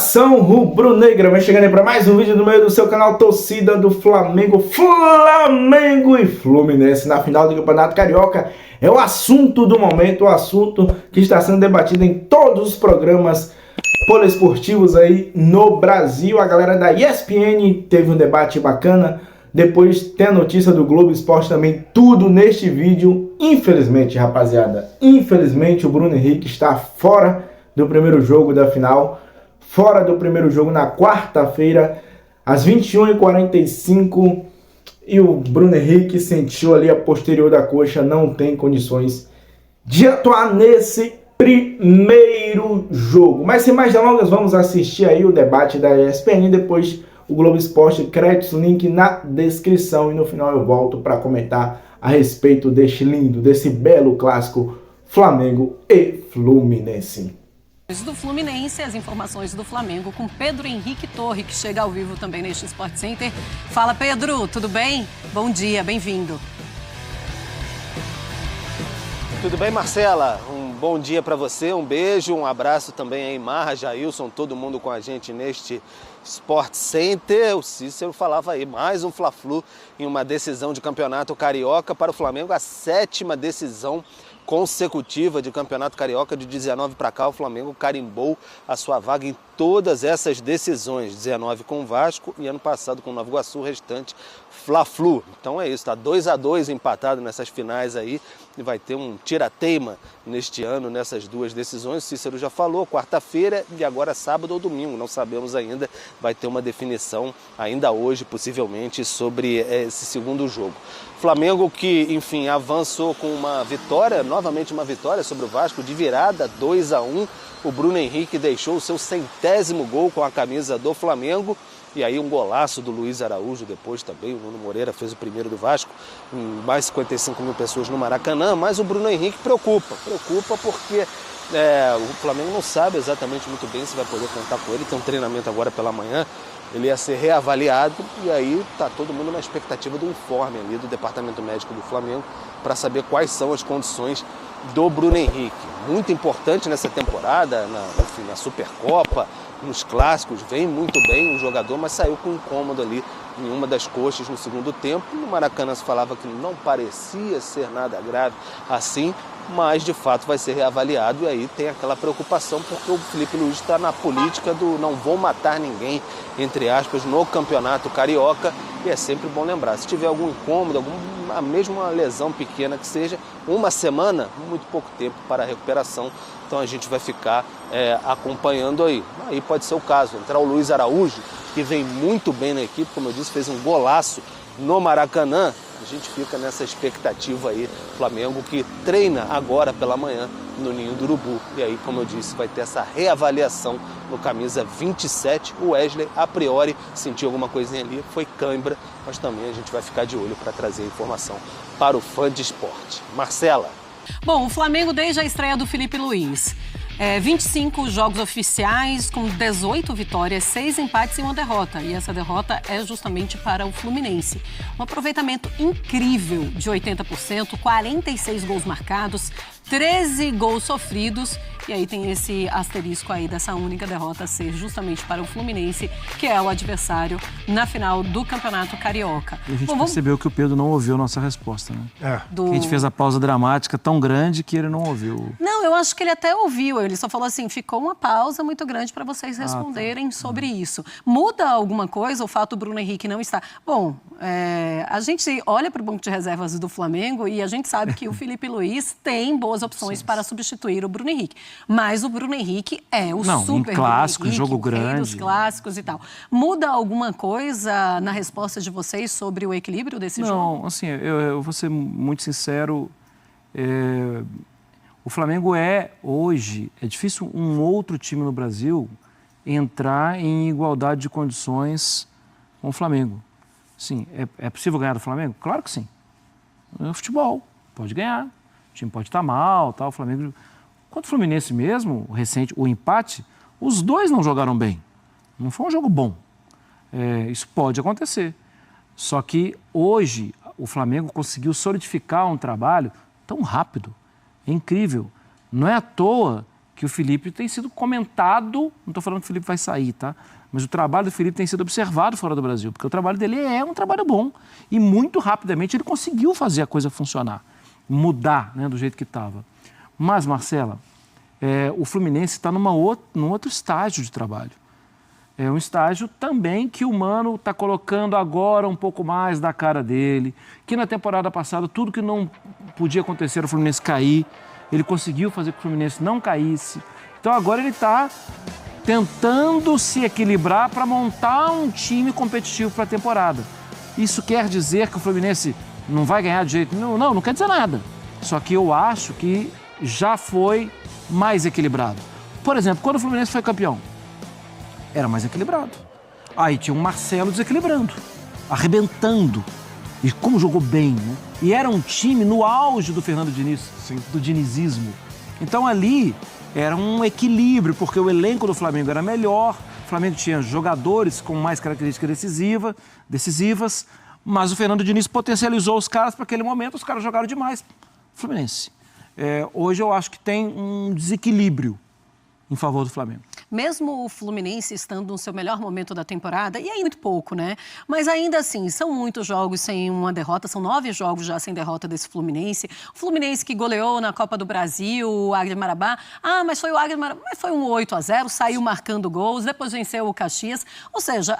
Nação rubro-negra, vai chegando aí para mais um vídeo do meio do seu canal Torcida do Flamengo. Flamengo e Fluminense na final do Campeonato Carioca é o assunto do momento, o assunto que está sendo debatido em todos os programas poliesportivos aí no Brasil. A galera da ESPN teve um debate bacana, depois tem a notícia do Globo Esporte também, tudo neste vídeo. Infelizmente, rapaziada, infelizmente o Bruno Henrique está fora do primeiro jogo da final. Fora do primeiro jogo na quarta-feira, às 21h45, e o Bruno Henrique sentiu ali a posterior da coxa, não tem condições de atuar nesse primeiro jogo. Mas sem mais delongas, vamos assistir aí o debate da ESPN, depois o Globo Esporte, créditos, link na descrição, e no final eu volto para comentar a respeito deste lindo, desse belo clássico Flamengo e Fluminense. Do Fluminense, as informações do Flamengo com Pedro Henrique Torre, que chega ao vivo também neste Sport Center. Fala, Pedro, tudo bem? Bom dia, bem-vindo. Tudo bem, Marcela? Um bom dia para você, um beijo, um abraço também aí, Marra, Jailson, todo mundo com a gente neste Sport Center. O Cícero falava aí, mais um Fla-Flu em uma decisão de campeonato carioca para o Flamengo, a 7ª decisão consecutiva de campeonato carioca. De 19 para cá, o Flamengo carimbou a sua vaga em todas essas decisões, 19 com o Vasco e ano passado com o Nova Iguaçu, o restante Fla-Flu. Então é isso, tá 2-2 empatado nessas finais aí, e vai ter um tira-teima neste ano nessas duas decisões. O Cícero já falou, quarta-feira e agora sábado ou domingo, não sabemos ainda, vai ter uma definição ainda hoje, possivelmente, sobre esse segundo jogo. Flamengo que, enfim, avançou com uma vitória, novamente uma vitória sobre o Vasco, de virada, 2-1. O Bruno Henrique deixou o seu 100º gol com a camisa do Flamengo. E aí um golaço do Luiz Araújo depois também. O Nuno Moreira fez o primeiro do Vasco, mais 55 mil pessoas no Maracanã. Mas o Bruno Henrique preocupa porque o Flamengo não sabe exatamente muito bem se vai poder contar com ele. Tem um treinamento agora pela manhã, ele ia ser reavaliado, e aí tá todo mundo na expectativa do informe ali do Departamento Médico do Flamengo para saber quais são as condições do Bruno Henrique. Muito importante nessa temporada, na Supercopa, nos clássicos, vem muito bem o jogador, mas saiu com um incômodo ali em uma das coxas no segundo tempo. No Maracanã se falava que não parecia ser nada grave assim, mas de fato vai ser reavaliado, e aí tem aquela preocupação porque o Felipe Luiz está na política do não vou matar ninguém, entre aspas, no campeonato carioca, e é sempre bom lembrar, se tiver algum incômodo, mesmo uma lesão pequena que seja, uma semana, muito pouco tempo para a recuperação, então a gente vai ficar acompanhando aí. Aí pode ser o caso, entrar o Luiz Araújo, que vem muito bem na equipe, como eu disse, fez um golaço no Maracanã. A gente fica nessa expectativa aí, Flamengo que treina agora pela manhã no Ninho do Urubu. E aí, como eu disse, vai ter essa reavaliação no camisa 27. O Wesley, a priori, sentiu alguma coisinha ali, foi cãibra, mas também a gente vai ficar de olho para trazer informação para o fã de esporte. Marcela. Bom, o Flamengo desde a estreia do Felipe Luiz. 25 jogos oficiais com 18 vitórias, 6 empates e uma derrota. E essa derrota é justamente para o Fluminense. Um aproveitamento incrível de 80%, 46 gols marcados, 13 gols sofridos. E aí tem esse asterisco aí dessa única derrota ser justamente para o Fluminense, que é o adversário na final do Campeonato Carioca. E a gente percebeu que o Pedro não ouviu nossa resposta, né? A gente fez a pausa dramática tão grande que ele não ouviu. Não, eu acho que ele até ouviu. Ele só falou assim, ficou uma pausa muito grande para vocês responderem sobre isso. Muda alguma coisa o fato do Bruno Henrique não estar? Bom, a gente olha para o banco de reservas do Flamengo e a gente sabe que o Felipe Luiz tem boas opções para substituir o Bruno Henrique. Mas o Bruno Henrique é o super em clássico, Bruno Henrique, jogo grande, dos clássicos e tal. Muda alguma coisa na resposta de vocês sobre o equilíbrio desse jogo? Não, assim, eu vou ser muito sincero. O Flamengo hoje, é difícil um outro time no Brasil entrar em igualdade de condições com o Flamengo. Sim, é possível ganhar do Flamengo? Claro que sim. É futebol, pode ganhar. O time pode estar mal, tal, o Flamengo... Quanto o Fluminense mesmo, o empate, os dois não jogaram bem. Não foi um jogo bom. Isso pode acontecer. Só que hoje o Flamengo conseguiu solidificar um trabalho tão rápido. É incrível. Não é à toa que o Felipe tem sido comentado, não estou falando que o Felipe vai sair, tá? Mas o trabalho do Felipe tem sido observado fora do Brasil, porque o trabalho dele é um trabalho bom. E muito rapidamente ele conseguiu fazer a coisa funcionar, mudar, né, do jeito que estava. Mas, Marcela, o Fluminense está num outro estágio de trabalho. É um estágio também que o Mano está colocando agora um pouco mais da cara dele, que na temporada passada tudo que não podia acontecer era o Fluminense cair, ele conseguiu fazer com que o Fluminense não caísse. Então agora ele está tentando se equilibrar para montar um time competitivo para a temporada. Isso quer dizer que o Fluminense não vai ganhar de jeito nenhum? Não quer dizer nada. Só que eu acho que já foi mais equilibrado. Por exemplo, quando o Fluminense foi campeão, era mais equilibrado. Aí tinha um Marcelo desequilibrando, arrebentando. E como jogou bem, né? E era um time no auge do Fernando Diniz, do dinizismo. Então ali era um equilíbrio, porque o elenco do Flamengo era melhor, o Flamengo tinha jogadores com mais características decisivas, mas o Fernando Diniz potencializou os caras para aquele momento, os caras jogaram demais. Fluminense. Hoje eu acho que tem um desequilíbrio em favor do Flamengo. Mesmo o Fluminense estando no seu melhor momento da temporada, e aí muito pouco, né? Mas ainda assim, são muitos jogos sem uma derrota, são 9 jogos já sem derrota desse Fluminense. O Fluminense que goleou na Copa do Brasil, o Águia de Marabá. Mas foi o Águia de Marabá, mas foi um 8-0, saiu marcando gols, depois venceu o Caxias. Ou seja,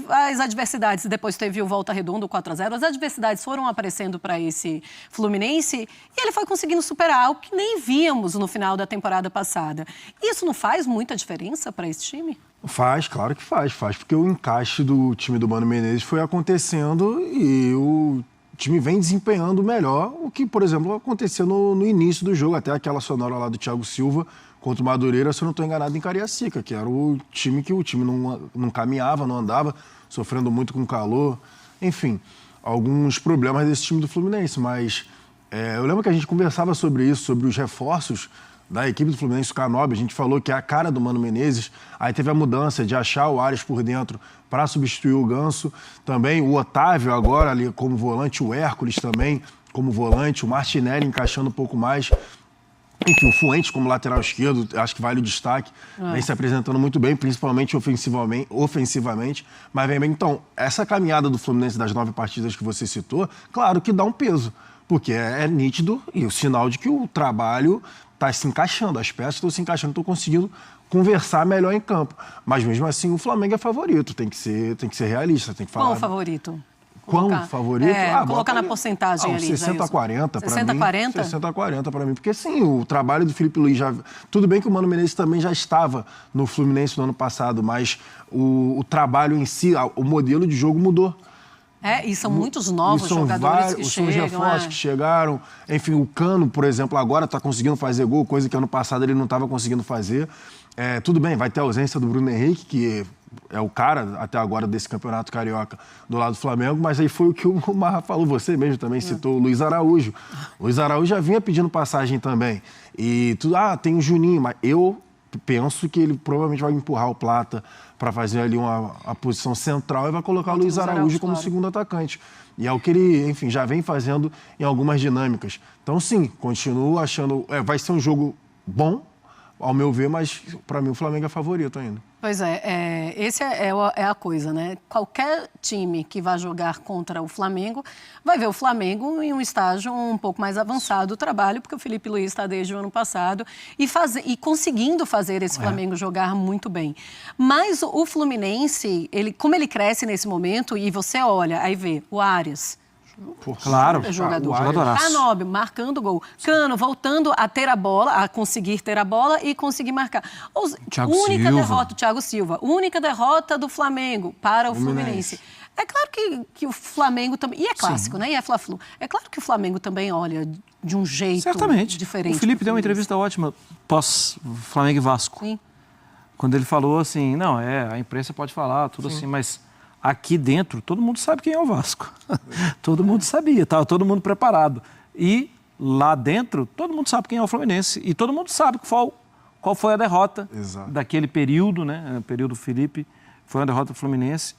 as adversidades, depois teve o Volta Redonda, o 4-0, as adversidades foram aparecendo para esse Fluminense e ele foi conseguindo superar o que nem víamos no final da temporada passada. Isso não faz muita diferença para esse time? Faz, claro que faz, porque o encaixe do time do Mano Menezes foi acontecendo e o time vem desempenhando melhor, o que, por exemplo, aconteceu no início do jogo, até aquela sonora lá do Thiago Silva contra o Madureira, se eu não estou enganado, em Cariacica, que era o time que o time não caminhava, não andava, sofrendo muito com calor, enfim, alguns problemas desse time do Fluminense, mas eu lembro que a gente conversava sobre isso, sobre os reforços da equipe do Fluminense, o Canóbio, a gente falou que é a cara do Mano Menezes, aí teve a mudança de achar o Arias por dentro para substituir o Ganso, também o Otávio agora ali como volante, o Hércules também como volante, o Martinelli encaixando um pouco mais, enfim, o Fuentes como lateral esquerdo, acho que vale o destaque, vem se apresentando muito bem, principalmente ofensivamente, mas vem bem. Então, essa caminhada do Fluminense das 9 partidas que você citou, claro que dá um peso, porque é nítido e o sinal de que o trabalho está se encaixando, as peças estão se encaixando, estão conseguindo conversar melhor em campo. Mas mesmo assim, o Flamengo é favorito, tem que ser realista, tem que falar. Qual o favorito? Quão favorito? Colocar na porcentagem ali. 60-40 para mim. 60-40? 60-40 para mim. Porque sim, o trabalho do Felipe Luiz já... Tudo bem que o Mano Menezes também já estava no Fluminense no ano passado, mas o trabalho em si, o modelo de jogo mudou. E são muitos novos jogadores que chegam. São os reforços que chegaram. Enfim, o Cano, por exemplo, agora está conseguindo fazer gol, coisa que ano passado ele não estava conseguindo fazer. Tudo bem, vai ter a ausência do Bruno Henrique, que é o cara até agora desse campeonato carioca do lado do Flamengo, mas aí foi o que o Marra falou, você mesmo também citou o Luiz Araújo. O Luiz Araújo já vinha pedindo passagem também. E tudo, tem o Juninho, mas eu penso que ele provavelmente vai empurrar o Plata para fazer ali a posição central e vai colocar o Luiz Araújo como segundo atacante. E é o que ele, enfim, já vem fazendo em algumas dinâmicas. Então, sim, continuo achando... vai ser um jogo bom, ao meu ver, mas para mim o Flamengo é favorito ainda. Pois esse é a coisa, né? Qualquer time que vai jogar contra o Flamengo vai ver o Flamengo em um estágio um pouco mais avançado do trabalho, porque o Felipe Luiz está desde o ano passado e conseguindo fazer esse Flamengo jogar muito bem. Mas o Fluminense, como ele cresce nesse momento, e você olha, aí vê o Arias... Claro, jogador. Canóbio marcando gol. Cano voltando a ter a bola, a conseguir ter a bola e conseguir marcar. Única derrota, Thiago Silva. Única derrota do Flamengo para o Fluminense. É claro que o Flamengo também... E é clássico, né? E é Fla-Flu. É claro que o Flamengo também olha de um jeito diferente. O Felipe deu uma entrevista ótima pós-Flamengo e Vasco. Sim. Quando ele falou assim, a imprensa pode falar, tudo assim, mas... Aqui dentro, todo mundo sabe quem é o Vasco. Todo mundo sabia, estava todo mundo preparado. E lá dentro, todo mundo sabe quem é o Fluminense. E todo mundo sabe qual foi a derrota daquele período, né? O período Felipe, foi uma derrota do Fluminense.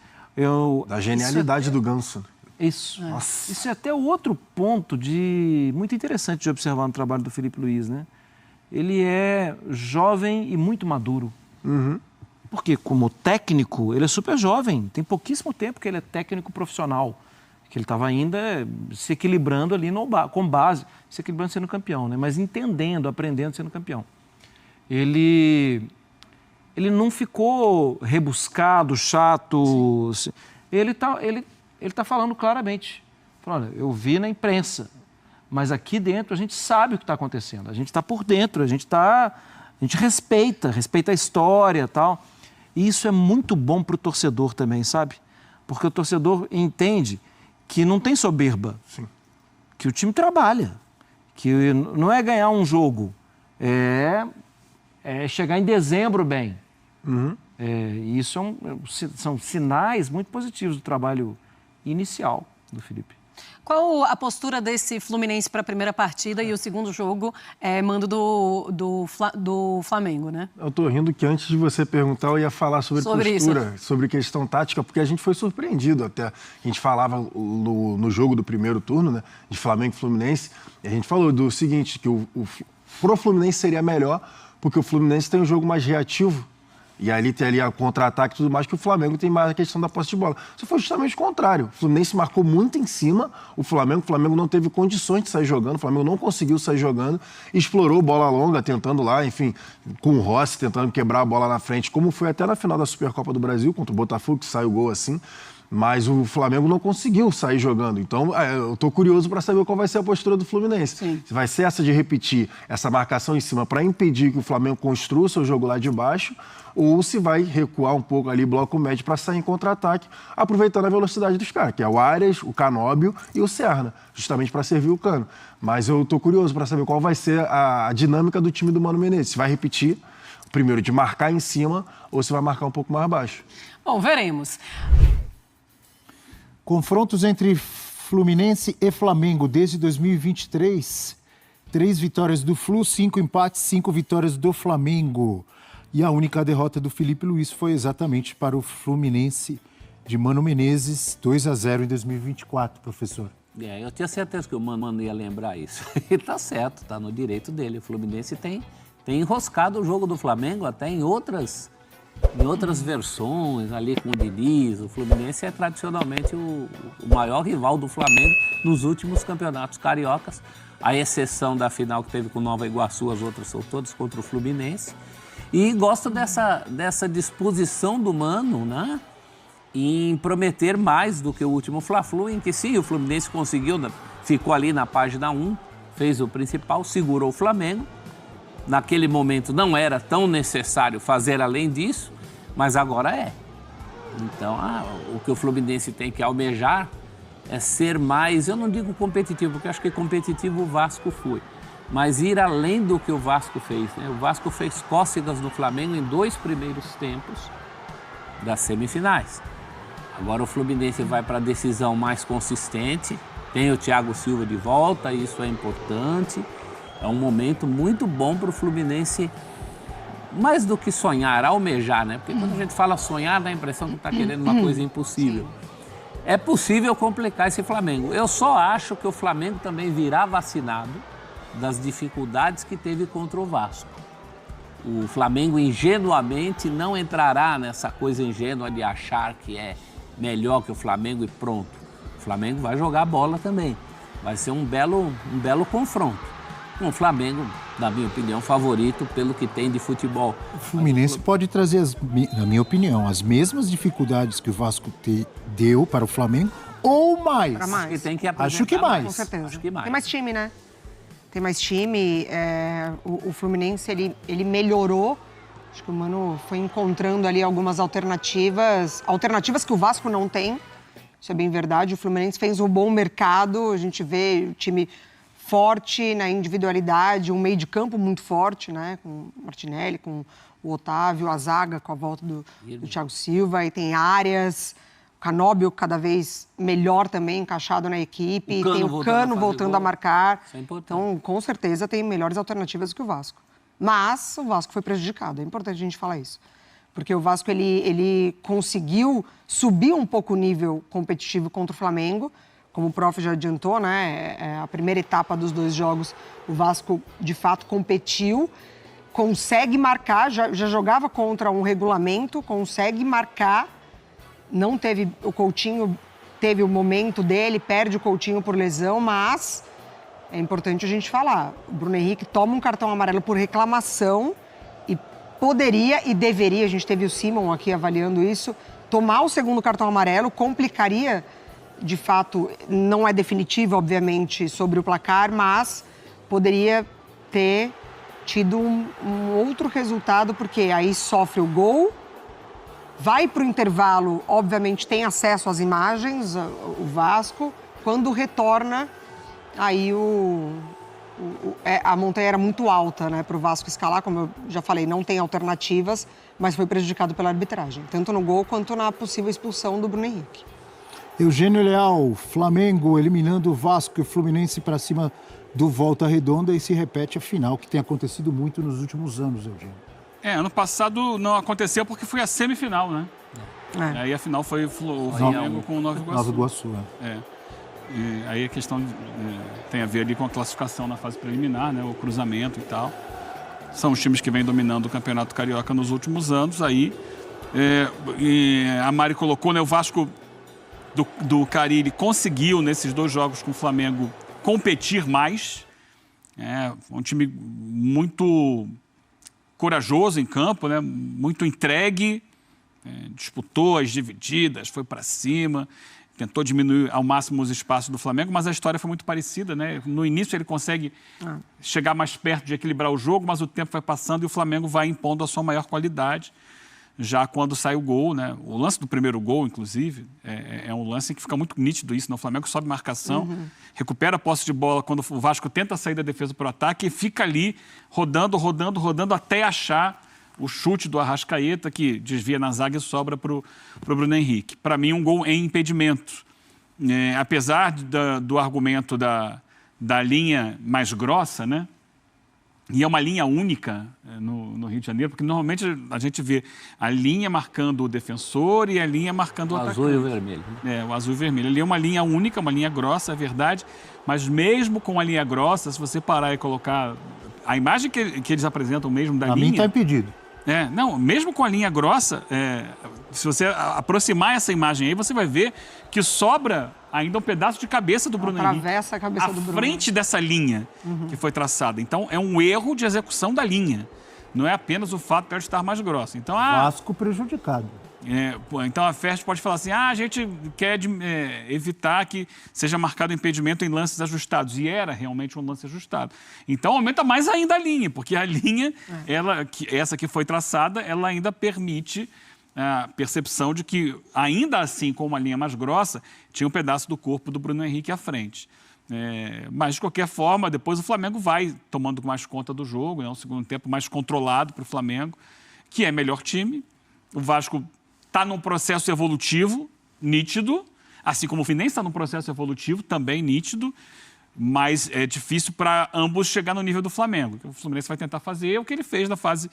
Da genialidade do Ganso. Isso. Isso é até outro ponto muito interessante de observar no trabalho do Felipe Luiz, né? ele é jovem e muito maduro. Porque como técnico, ele é super jovem, tem pouquíssimo tempo que ele é técnico profissional, que ele estava ainda se equilibrando ali com base, se equilibrando sendo campeão, né? Mas entendendo, aprendendo sendo campeão. Ele não ficou rebuscado, chato. Ele tá falando claramente. Olha, eu vi na imprensa, mas aqui dentro a gente sabe o que está acontecendo. A gente está por dentro, a gente respeita a história e tal. E isso é muito bom para o torcedor também, sabe? Porque o torcedor entende que não tem soberba, Sim. Que o time trabalha, que não é ganhar um jogo, é chegar em dezembro bem. E isso são sinais muito positivos do trabalho inicial do Felipe. Qual a postura desse Fluminense para a primeira partida e o segundo jogo mando do Flamengo, né? Eu tô rindo que antes de você perguntar eu ia falar sobre postura, isso. sobre questão tática, porque a gente foi surpreendido até. A gente falava no jogo do primeiro turno, né, de Flamengo e Fluminense, e a gente falou do seguinte, que pro Fluminense seria melhor, porque o Fluminense tem um jogo mais reativo, e ali tem ali a contra-ataque e tudo mais, que o Flamengo tem mais a questão da posse de bola. Isso foi justamente o contrário. O Fluminense marcou muito em cima, o Flamengo não teve condições de sair jogando, o Flamengo não conseguiu sair jogando, explorou bola longa, tentando lá, enfim, com o Rossi, tentando quebrar a bola na frente, como foi até na final da Supercopa do Brasil, contra o Botafogo, que saiu o gol assim. Mas o Flamengo não conseguiu sair jogando. Então, eu estou curioso para saber qual vai ser a postura do Fluminense. Sim. Se vai ser essa de repetir essa marcação em cima para impedir que o Flamengo construa o seu jogo lá de baixo, ou se vai recuar um pouco ali, bloco médio, para sair em contra-ataque, aproveitando a velocidade dos caras, que é o Arias, o Canóbio e o Serna, justamente para servir o Cano. Mas eu estou curioso para saber qual vai ser a dinâmica do time do Mano Menezes. Se vai repetir, primeiro, de marcar em cima, ou se vai marcar um pouco mais baixo. Bom, veremos. Confrontos entre Fluminense e Flamengo desde 2023. 3 vitórias do Flu, 5 empates, 5 vitórias do Flamengo. E a única derrota do Felipe Luiz foi exatamente para o Fluminense de Mano Menezes, 2-0 em 2024, professor. Eu tinha certeza que o Mano ia lembrar isso. Ele tá certo, tá no direito dele. O Fluminense tem enroscado o jogo do Flamengo até em outras versões, ali com o Diniz. O Fluminense é tradicionalmente o maior rival do Flamengo nos últimos campeonatos cariocas, à exceção da final que teve com Nova Iguaçu, as outras são todas contra o Fluminense. E gosto dessa disposição do Mano, né, em prometer mais do que o último Fla-Flu, em que sim, o Fluminense conseguiu, ficou ali na página 1, fez o principal, segurou o Flamengo. Naquele momento não era tão necessário fazer além disso, mas agora é. Então, o que o Fluminense tem que almejar é ser mais, eu não digo competitivo, porque acho que competitivo o Vasco foi, mas ir além do que o Vasco fez, né? O Vasco fez cócegas no Flamengo em 2 primeiros tempos das semifinais. Agora o Fluminense vai para a decisão mais consistente, tem o Thiago Silva de volta, isso é importante. É um momento muito bom para o Fluminense, mais do que sonhar, almejar, né? Porque quando a gente fala sonhar, dá a impressão que está querendo uma coisa impossível. É possível complicar esse Flamengo. Eu só acho que o Flamengo também virá vacinado das dificuldades que teve contra o Vasco. O Flamengo ingenuamente não entrará nessa coisa ingênua de achar que é melhor que o Flamengo e pronto. O Flamengo vai jogar bola também. Vai ser um belo confronto. O Flamengo, na minha opinião, favorito pelo que tem de futebol. O Fluminense pode trazer, na minha opinião, as mesmas dificuldades que o Vasco deu para o Flamengo ou mais. Pra mais. Acho que tem que Acho que mais. Com certeza. Acho que mais. Tem mais time, né? Tem mais time. O Fluminense, ele melhorou. Acho que o Mano foi encontrando ali algumas alternativas que o Vasco não tem. Isso é bem verdade. O Fluminense fez um bom mercado. A gente vê o time forte na individualidade, um meio de campo muito forte, né? Com o Martinelli, com o Otávio, a zaga com a volta do Thiago Silva. E tem Arias, o Canóbio cada vez melhor também, encaixado na equipe. Tem o Cano voltando a marcar. Isso é importante. Então, com certeza, tem melhores alternativas que o Vasco. Mas o Vasco foi prejudicado, é importante a gente falar isso. Porque o Vasco, ele conseguiu subir um pouco o nível competitivo contra o Flamengo, como o prof já adiantou, né, a primeira etapa dos 2 jogos, o Vasco, de fato, competiu, consegue marcar, já jogava contra um regulamento, consegue marcar, não teve, o Coutinho teve o momento dele, perde o Coutinho por lesão, mas é importante a gente falar, o Bruno Henrique toma um cartão amarelo por reclamação e poderia e deveria, a gente teve o Simon aqui avaliando isso, tomar o segundo cartão amarelo complicaria, de fato, não é definitivo, obviamente, sobre o placar, mas poderia ter tido um outro resultado, porque aí sofre o gol, vai para o intervalo, obviamente tem acesso às imagens, o Vasco, quando retorna, aí a montanha era muito alta, né, para o Vasco escalar, como eu já falei, não tem alternativas, mas foi prejudicado pela arbitragem, tanto no gol quanto na possível expulsão do Bruno Henrique. Eugênio Leal, Flamengo eliminando o Vasco e o Fluminense para cima do Volta Redonda e se repete a final, que tem acontecido muito nos últimos anos, Eugênio. Ano passado não aconteceu porque foi a semifinal, né? Aí a final foi o Flamengo com o Nova Iguaçu. Nova Iguaçu, E aí a questão tem a ver ali com a classificação na fase preliminar, né? O cruzamento e tal. São os times que vêm dominando o Campeonato Carioca nos últimos anos. Aí e a Mari colocou, né? O Vasco do Carille conseguiu, nesses 2 jogos com o Flamengo, competir mais. Um time muito corajoso em campo, né? Muito entregue, disputou as divididas, foi para cima, tentou diminuir ao máximo os espaços do Flamengo, mas a história foi muito parecida, né? No início ele consegue chegar mais perto de equilibrar o jogo, mas o tempo vai passando e o Flamengo vai impondo a sua maior qualidade. Já quando sai o gol, né? O lance do primeiro gol, inclusive, é um lance que fica muito nítido isso, né? O Flamengo sobe marcação, recupera a posse de bola quando o Vasco tenta sair da defesa para o ataque e fica ali rodando até achar o chute do Arrascaeta, que desvia na zaga e sobra para o Bruno Henrique. Para mim, um gol em impedimento. Apesar do argumento da linha mais grossa, né? E é uma linha única no Rio de Janeiro, porque normalmente a gente vê a linha marcando o defensor e a linha marcando o atacante. O azul e o vermelho. O azul e o vermelho. Ali é uma linha única, uma linha grossa, é verdade, mas mesmo com a linha grossa, se você parar e colocar a imagem que eles apresentam mesmo da linha... A mim está impedido. Não, mesmo com a linha grossa, se você aproximar essa imagem aí, você vai ver que sobra ainda um pedaço de cabeça do Bruno Henrique. Atravessa a cabeça do Bruno. À frente dessa linha que foi traçada. Então, é um erro de execução da linha. Não é apenas o fato dela estar mais grossa. Então, Vasco prejudicado. Então, a FERJ pode falar assim, a gente quer evitar que seja marcado impedimento em lances ajustados. E era realmente um lance ajustado. Então, aumenta mais ainda a linha, porque a linha, essa que foi traçada, ela ainda permite a percepção de que, ainda assim, com uma linha mais grossa, tinha um pedaço do corpo do Bruno Henrique à frente. Mas, de qualquer forma, depois o Flamengo vai tomando mais conta do jogo, um segundo tempo mais controlado para o Flamengo, que é melhor time. O Vasco está num processo evolutivo nítido, assim como o Fluminense está num processo evolutivo também nítido, mas é difícil para ambos chegar no nível do Flamengo. O Fluminense vai tentar fazer o que ele fez na fase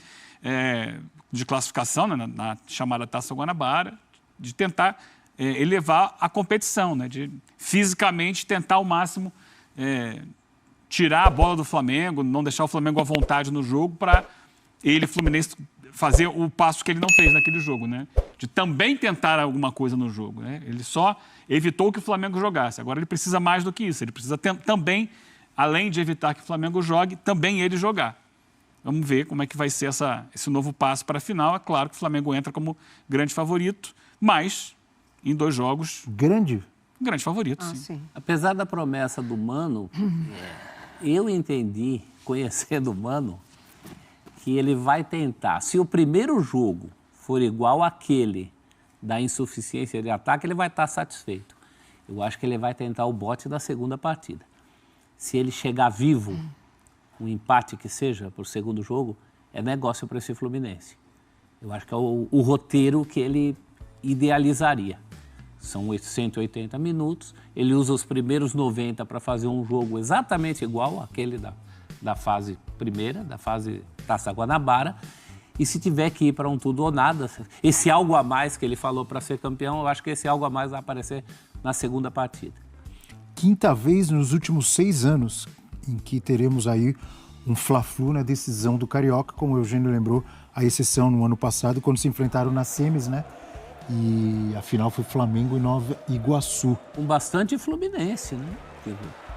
de classificação, né, na chamada Taça Guanabara, de tentar elevar a competição, né, de fisicamente tentar ao máximo tirar a bola do Flamengo, não deixar o Flamengo à vontade no jogo para ele, Fluminense, fazer o passo que ele não fez naquele jogo, né? De também tentar alguma coisa no jogo, né? Ele só evitou que o Flamengo jogasse. Agora ele precisa mais do que isso. Ele precisa também, além de evitar que o Flamengo jogue, também ele jogar. Vamos ver como é que vai ser esse novo passo para a final. É claro que o Flamengo entra como grande favorito, mas em 2 jogos... Grande favorito, sim. Apesar da promessa do Mano, eu entendi, conhecendo o Mano, que ele vai tentar, se o primeiro jogo for igual àquele da insuficiência de ataque, ele vai estar satisfeito. Eu acho que ele vai tentar o bote da segunda partida. Se ele chegar vivo, um empate que seja para o segundo jogo, é negócio para esse Fluminense. Eu acho que é o roteiro que ele idealizaria. São 180 minutos, ele usa os primeiros 90 para fazer um jogo exatamente igual àquele da fase primeira, da fase Taça Guanabara, e se tiver que ir para um tudo ou nada, esse algo a mais que ele falou para ser campeão, eu acho que esse algo a mais vai aparecer na segunda partida. quinta vez nos últimos 6 anos em que teremos aí um Fla-Flu na decisão do Carioca, como o Eugênio lembrou, a exceção no ano passado, quando se enfrentaram nas semis, né? E a final foi Flamengo e Nova Iguaçu. Com bastante Fluminense, né?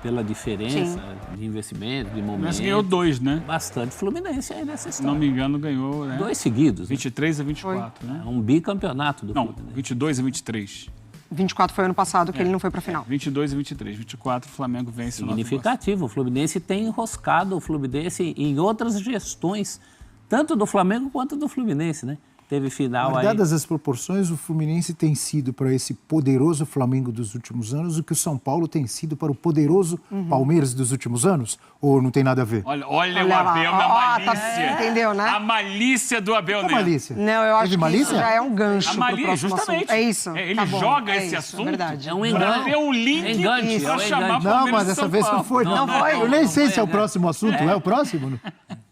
Pela diferença de investimento, de momento. Mas ganhou 2, né? Bastante Fluminense aí nessa Se história. não me engano, ganhou... Né? 2 seguidos. 23 a 24, né? É um bicampeonato do Não, Fluminense. 22 a 23. 24 foi ano passado que ele não foi para final. 22 a 23. 24, o Flamengo vence o Nova Iguaçu. Significativo. O Fluminense tem enroscado o Fluminense em outras gestões, tanto do Flamengo quanto do Fluminense, né? Teve final aí. Guardadas as proporções, o Fluminense tem sido para esse poderoso Flamengo dos últimos anos o que o São Paulo tem sido para o poderoso Palmeiras dos últimos anos? Ou não tem nada a ver? Olha o Olha Abel lá. na Ó, malícia. entendeu, né? A malícia do Abel Que Neto. malícia? Não, eu acho Teve que malícia? isso já é um gancho A pro malícia, próximo justamente. assunto. É isso. Ele Tá bom, joga é esse isso, assunto. verdade. É um Pra engano. ter um link Engante, pra é um chamar engante. Não, Palmeiras mas e dessa São vez Paulo. não foi. Não foi? Eu nem sei foi, se é o né? próximo assunto. É o próximo?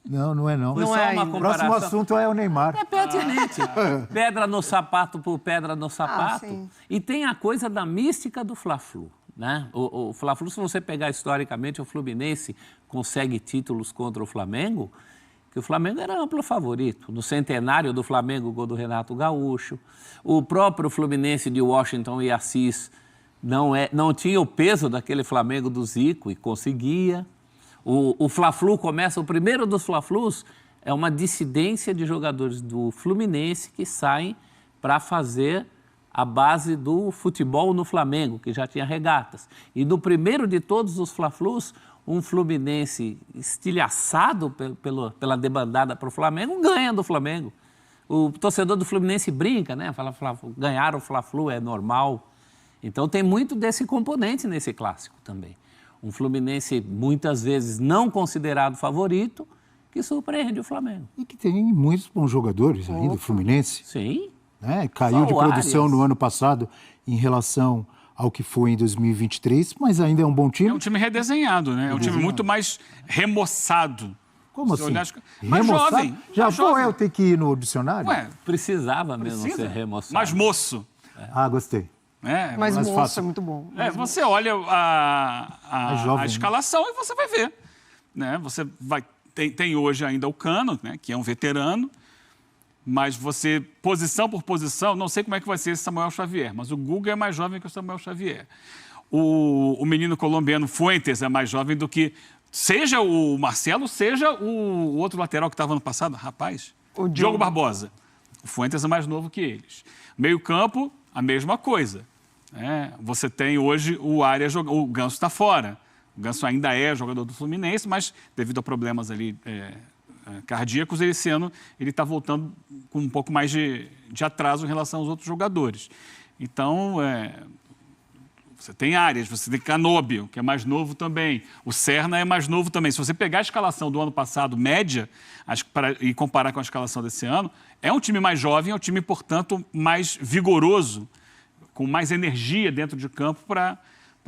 Não, não é não. Foi Não só é uma ainda. O comparação. próximo assunto é o Neymar. É pertinente. Pedra no sapato por pedra no sapato. sim. E tem a coisa da mística do Fla-Flu, né? O Fla-Flu, se você pegar historicamente, o Fluminense consegue títulos contra o Flamengo, que o Flamengo era amplo favorito. No centenário do Flamengo, o gol do Renato Gaúcho. O próprio Fluminense de Washington e Assis não tinha o peso daquele Flamengo do Zico e conseguia. O Fla-Flu começa, o primeiro dos Fla-Flus é uma dissidência de jogadores do Fluminense que saem para fazer a base do futebol no Flamengo, que já tinha regatas. E no primeiro de todos os Fla-Flus, um Fluminense estilhaçado pela debandada para o Flamengo ganha do Flamengo. O torcedor do Fluminense brinca, né? Fala, ganhar o Fla-Flu é normal. Então tem muito desse componente nesse clássico também. Um Fluminense, muitas vezes, não considerado favorito, que surpreende o Flamengo. E que tem muitos bons jogadores ainda, o Fluminense. Sim. Né? Caiu de Só o produção Arias. no ano passado em relação ao que foi em 2023, mas ainda é um bom É time. um time redesenhado, né? É um time muito mais remoçado. Como Se assim? olhar, mais Remoçado? jovem. Já mais vou jovem. eu ter que ir no dicionário? Ué, Precisava mesmo precisa. ser remoçado. Mais moço. Ah, gostei. Né? Mas mais moço fácil. é muito bom. Você olha Mais jovem, a né? escalação e você vai ver. Né? Você tem hoje ainda o Cano, né? Que é um veterano, mas você, posição por posição, não sei como é que vai ser esse Samuel Xavier, mas o Guga é mais jovem que o Samuel Xavier. O menino colombiano Fuentes é mais jovem do que, seja o Marcelo, seja o outro lateral que estava no passado, rapaz, O Diogo Barbosa. O Fuentes é mais novo que eles. Meio campo, a mesma coisa. Você tem hoje o Arias, o Ganso está fora. O Ganso ainda é jogador do Fluminense, mas devido a problemas ali cardíacos, esse ano ele está voltando com um pouco mais de atraso em relação aos outros jogadores. Então, você tem Arias, você tem Canóbio, que é mais novo também. O Serna é mais novo também. Se você pegar a escalação do ano passado, média, e comparar com a escalação desse ano, é um time mais jovem, é um time, portanto, mais vigoroso, com mais energia dentro de campo para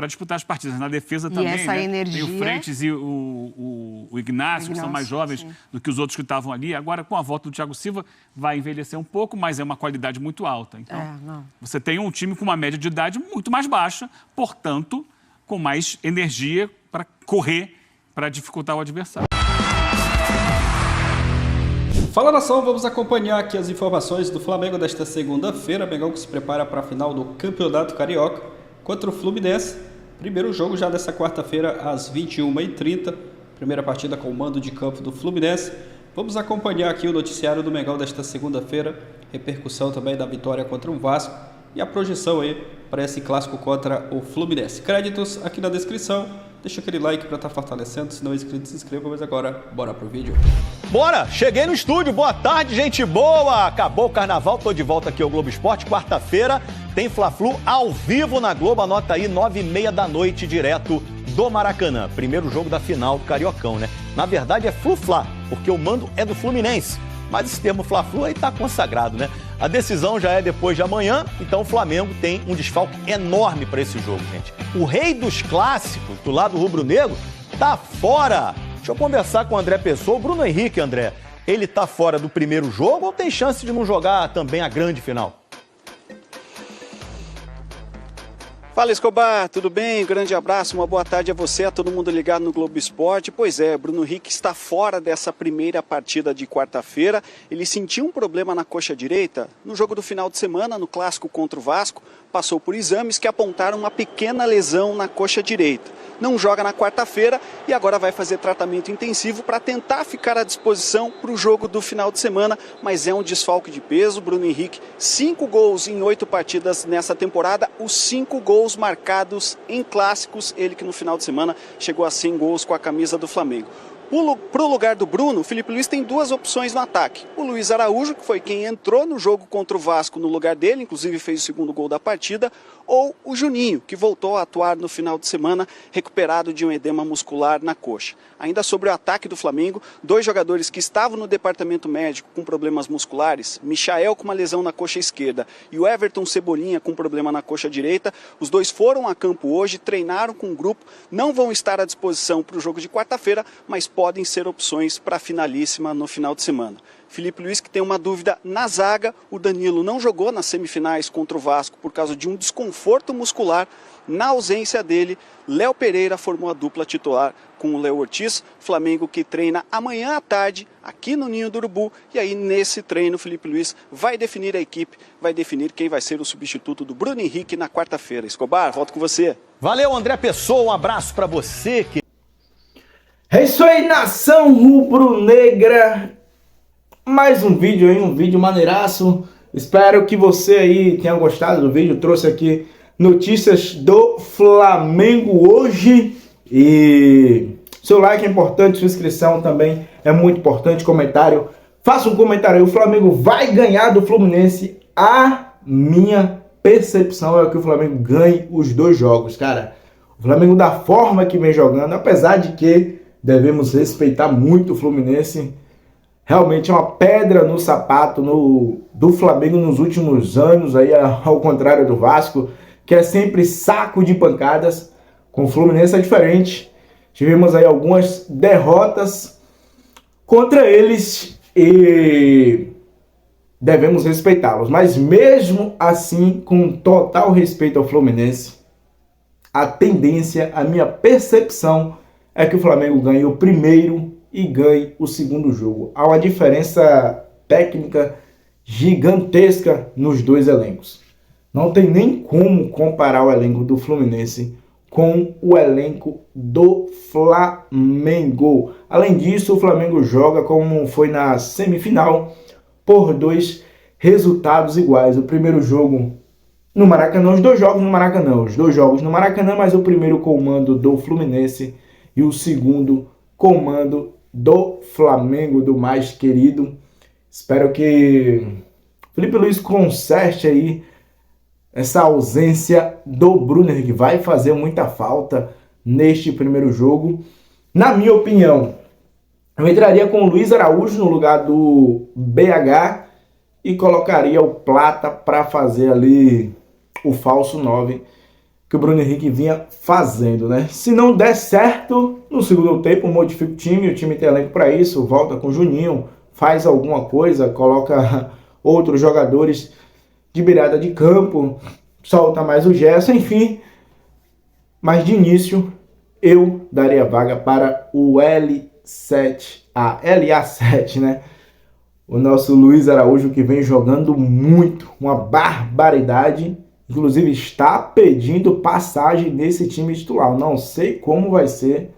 disputar as partidas. Na defesa também, essa né? energia... Tem o Frentes e o Ignacio, que são mais jovens sim. do que os outros que estavam ali. Agora, com a volta do Thiago Silva, vai envelhecer um pouco, mas é uma qualidade muito alta. Então, você tem um time com uma média de idade muito mais baixa, portanto, com mais energia para correr, para dificultar o adversário. Fala, nação, vamos acompanhar aqui as informações do Flamengo desta segunda-feira. Mengão que se prepara para a final do Campeonato Carioca contra o Fluminense. Primeiro jogo já desta quarta-feira às 21h30. Primeira partida com o mando de campo do Fluminense. Vamos acompanhar aqui o noticiário do Mengão desta segunda-feira. Repercussão também da vitória contra o Vasco e a projeção aí para esse clássico contra o Fluminense. Créditos aqui na descrição. Deixa aquele like para estar fortalecendo. Se não é inscrito, se inscreva. Mas agora, bora pro vídeo. Bora! Cheguei no estúdio. Boa tarde, gente boa! Acabou o carnaval, tô de volta aqui ao Globo Esporte. Quarta-feira tem Fla-Flu ao vivo na Globo. Anota aí, 9h30 da noite, direto do Maracanã. Primeiro jogo da final do Cariocão, né? Na verdade é Flu-Fla, porque o mando é do Fluminense. Mas esse termo Fla-Flu aí tá consagrado, né? A decisão já é depois de amanhã, então o Flamengo tem um desfalque enorme para esse jogo, gente. O rei dos clássicos, do lado rubro-negro, tá fora. Deixa eu conversar com o André Pessoa. O Bruno Henrique, André, ele tá fora do primeiro jogo ou tem chance de não jogar também a grande final? Fala, Escobar, tudo bem? Grande abraço, uma boa tarde a você, a todo mundo ligado no Globo Esporte. Pois é, Bruno Henrique está fora dessa primeira partida de quarta-feira. Ele sentiu um problema na coxa direita no jogo do final de semana, no clássico contra o Vasco. Passou por exames que apontaram uma pequena lesão na coxa direita. Não joga na quarta-feira e agora vai fazer tratamento intensivo para tentar ficar à disposição para o jogo do final de semana, mas é um desfalque de peso. Bruno Henrique, 5 gols em 8 partidas nessa temporada, os 5 gols marcados em clássicos, ele que no final de semana chegou a 100 gols com a camisa do Flamengo. Para o lugar do Bruno, o Filipe Luís tem 2 opções no ataque. O Luiz Araújo, que foi quem entrou no jogo contra o Vasco no lugar dele, inclusive fez o 2º gol da partida, ou o Juninho, que voltou a atuar no final de semana, recuperado de um edema muscular na coxa. Ainda sobre o ataque do Flamengo, 2 jogadores que estavam no departamento médico com problemas musculares, Michael com uma lesão na coxa esquerda e o Everton Cebolinha com problema na coxa direita, os 2 foram a campo hoje, treinaram com o grupo, não vão estar à disposição para o jogo de quarta-feira, mas podem ser opções para a finalíssima no final de semana. Filipe Luís, que tem uma dúvida na zaga, o Danilo não jogou nas semifinais contra o Vasco por causa de um desconforto muscular. Na ausência dele, Léo Pereira formou a dupla titular com o Léo Ortiz, Flamengo que treina amanhã à tarde aqui no Ninho do Urubu, e aí nesse treino Filipe Luís vai definir a equipe, vai definir quem vai ser o substituto do Bruno Henrique na quarta-feira. Escobar, volto com você. Valeu, André Pessoa, um abraço para você. É isso aí, nação rubro-negra. Mais um vídeo aí, um vídeo maneiraço. Espero que você aí tenha gostado do vídeo. Trouxe aqui notícias do Flamengo hoje. E seu like é importante, sua inscrição também é muito importante. Comentário, faça um comentário aí. O Flamengo vai ganhar do Fluminense. A minha percepção é que o Flamengo ganhe os 2 jogos, cara. O Flamengo da forma que vem jogando, apesar de que devemos respeitar muito o Fluminense. Realmente é uma pedra no sapato do Flamengo nos últimos anos, aí, ao contrário do Vasco, que é sempre saco de pancadas. Com o Fluminense é diferente. Tivemos aí algumas derrotas contra eles e devemos respeitá-los. Mas mesmo assim, com total respeito ao Fluminense, a tendência, a minha percepção é que o Flamengo ganhe o primeiro e ganhe o 2º jogo. Há uma diferença técnica gigantesca nos 2 elencos. Não tem nem como comparar o elenco do Fluminense com o elenco do Flamengo. Além disso, o Flamengo joga como foi na semifinal por 2 resultados iguais. O primeiro jogo no Maracanã, os 2 jogos no Maracanã. Os 2 jogos no Maracanã, mas o primeiro com o mando do Fluminense e o segundo com o mando do Flamengo, do mais querido. Espero que Filipe Luís conserte aí essa ausência do Bruno Henrique. Vai fazer muita falta neste primeiro jogo. Na minha opinião, eu entraria com o Luiz Araújo no lugar do BH e colocaria o Plata para fazer ali o falso 9 que o Bruno Henrique vinha fazendo, né? Se não der certo, no segundo tempo modifica o time tem elenco para isso, volta com o Juninho, faz alguma coisa, coloca outros jogadores de beirada de campo, solta mais o Gerson, enfim. Mas de início, eu daria vaga para o LA7, né? O nosso Luiz Araújo, que vem jogando muito, uma barbaridade. Inclusive está pedindo passagem nesse time titular. Não sei como vai ser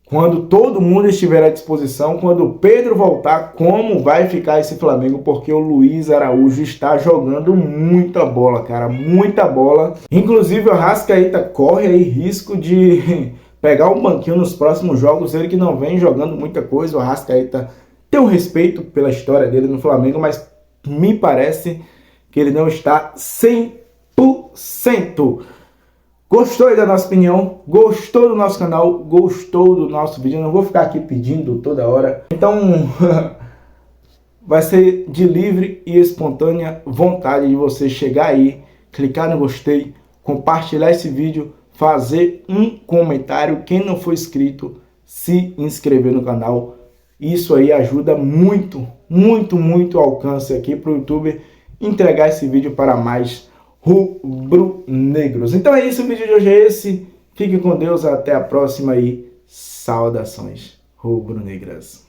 quando todo mundo estiver à disposição, quando o Pedro voltar, como vai ficar esse Flamengo, porque o Luiz Araújo está jogando muita bola, cara, muita bola. Inclusive o Arrascaeta corre aí risco de pegar um banquinho nos próximos jogos, ele que não vem jogando muita coisa. O Arrascaeta tem um respeito pela história dele no Flamengo, mas me parece que ele não está 100%. Gostou aí da nossa opinião? Gostou do nosso canal? Gostou do nosso vídeo? Eu não vou ficar aqui pedindo toda hora. Então, vai ser de livre e espontânea vontade de você chegar aí, clicar no gostei, compartilhar esse vídeo, fazer um comentário. Quem não for inscrito, se inscrever no canal. Isso aí ajuda muito, muito, muito o alcance aqui para o YouTube entregar esse vídeo para mais rubro-negros. Então é isso, o vídeo de hoje é esse. Fique com Deus, até a próxima e saudações rubro-negras.